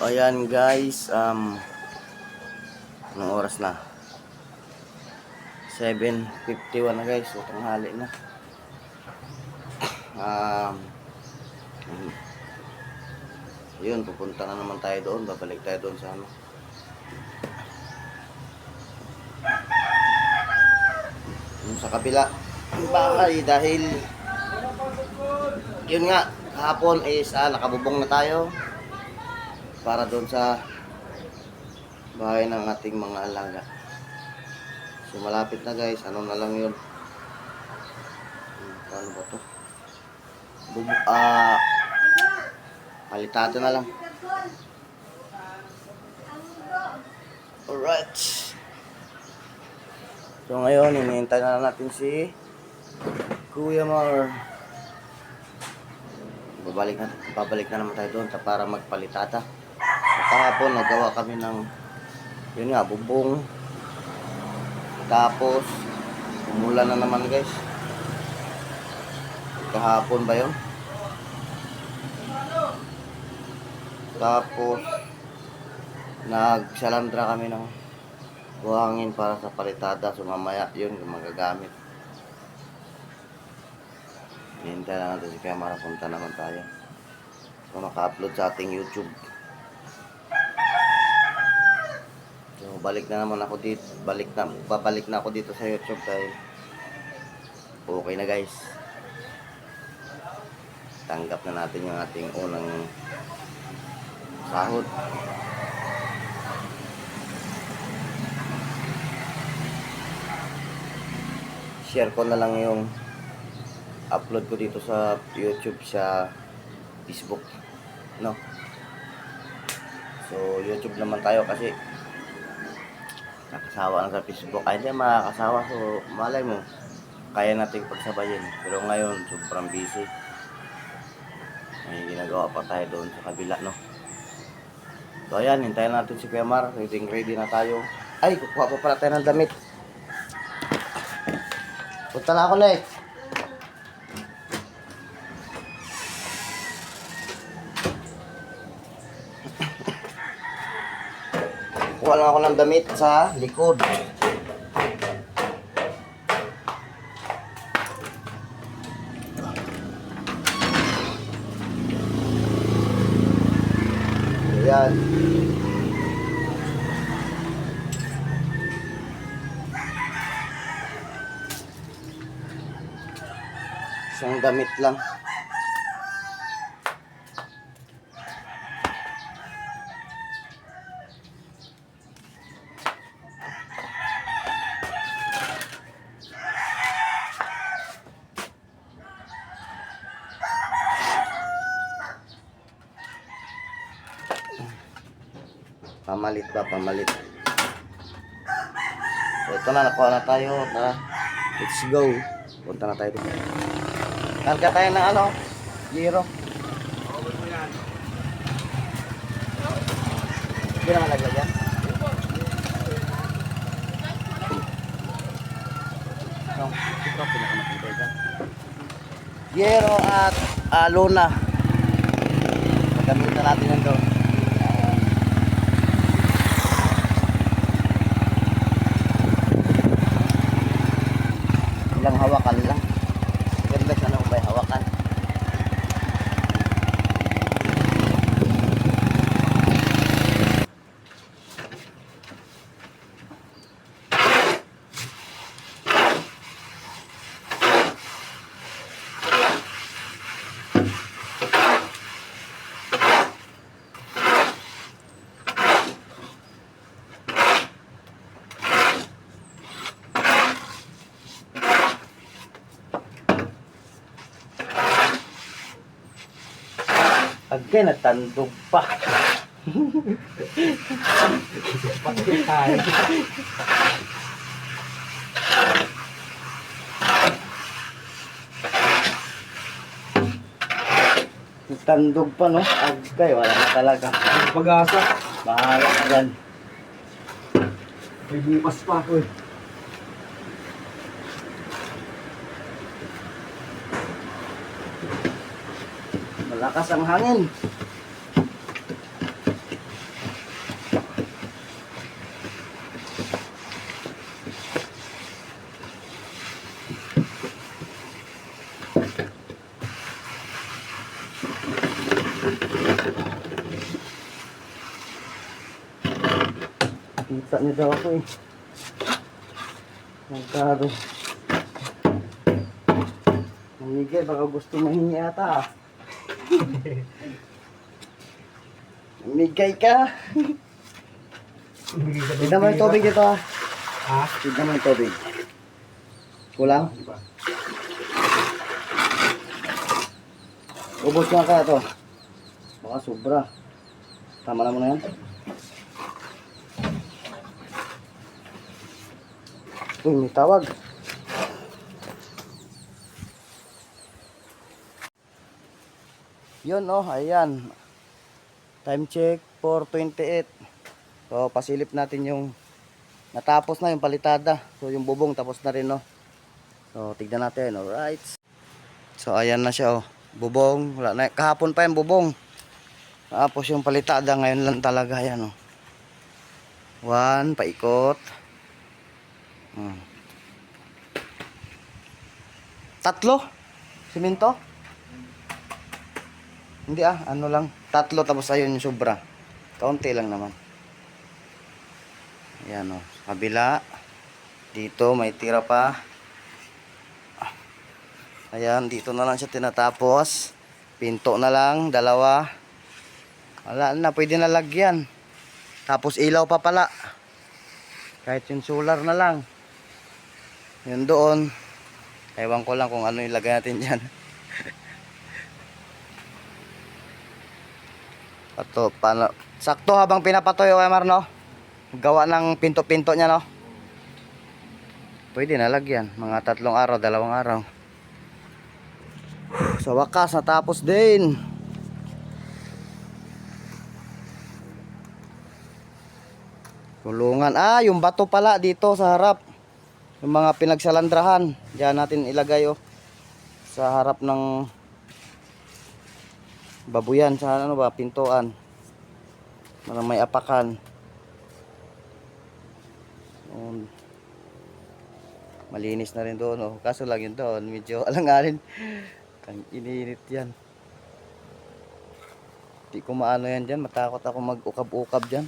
Ayan guys, anong oras na? 7:51 na guys, so tanghali na. Yun, pupunta na naman tayo doon, babalik tayo doon sa ano. Yung sa kabila, bakal dahil yun nga, kahapon is nakabubong na tayo para doon sa bahay ng ating mga alaga. So malapit na guys, ano na lang yun. Paano ba to? Palitado na lang. Alright. So ngayon, hinihintay na natin si Kuya Mar. Babalik na naman tayo doon para magpalitata. At kahapon nagawa kami ng yun nga, bubong. Tapos umulan na naman guys. Kahapon ba yun? Tapos nagsalandra kami ng buhangin para sa palitada. So mamaya yun magagamit. Hintay na natin si Camera, punta naman tayo. So naka-upload sa ating YouTube. So balik na naman ako dito. Babalik na ako dito sa YouTube dahil okay na guys. Tanggap na natin yung ating unang sahod. Share ko na lang yung upload ko dito sa YouTube, sa Facebook, no? So YouTube naman tayo kasi nakasawa na sa Facebook. Ay hindi makakasawa, so malay mo kaya nating pagsabayin. Pero ngayon sobrang busy, may ginagawa pa tayo doon sa kabila, no? So ayan, hintayin natin si Kuya Mar. Ready na tayo. Ay, kukuha pa pala tayo ng damit. Punta na ako na eh. Kuha lang ako ng damit sa likod. Ayan. Isang damit lang. Pamalit ba? Pamalit. So, ito na, nakuha na tayo. Let's go. Punta na tayo dito. Karga tayo ng ano? Giro. Hindi naman naglagyan. Giro at luna. Gamitin natin yan doon. Ilang hawakan lang. Ganda sana kung may hawakan. Again, natandog pa. Bakit tayo? Natandog pa, no? Agay, wala na talaga. Pag-asa. Bahala ka dyan. May bukas pa ako eh. Malakas ang hangin. Kita niya daw ako eh. Magkaro. Ang Miguel, baka gusto mahingi ata ah. Migay ka. Tignan mo yung tubig dito ah. Ha? Tignan mo yung tubig. Kulang? Ubos nga kaya to. Baka sobra. Tama na mo na yan. Uy, may tawag. Yun oh, ayan. Time check 4:28. So pasilip natin yung natapos na yung palitada. So yung bubong tapos na rin no. So tignan natin. Alright. So ayan na siya oh. Bubong, wala na. Kahapon pa yung bubong. Tapos yung palitada ngayon lang talaga yan oh. 1 paikot. 3 simento. Hindi ah, ano lang. 3 tapos ayun yung sobra. Kaunti lang naman. Ayan o. Kabila. Dito may tira pa. Ayan, dito na lang siya tinatapos. Pinto na lang, 2. Wala na, pwede na lagyan. Tapos ilaw pa pala. Kahit yung solar na lang. Yun doon. Ewan ko lang kung ano ilagay natin dyan. Ito, paano? Sakto habang pinapatoy o MR no? Gawa ng pinto-pinto niya no? Pwede na lagyan. Mga 3 araw, 2 araw. Sa wakas, natapos din. Kulungan. Ah, yung bato pala dito sa harap. Yung mga pinagsalandrahan. Diyan natin ilagay oh. Sa harap ng babuyan sa ano ba, pintuan. May apakan. Malinis na rin doon oh. Kaso lang yun doon, medyo alanganin. Kang iniinit yan. Hindi ko maano yan dyan. Matakot ako mag-ukab-ukab dyan.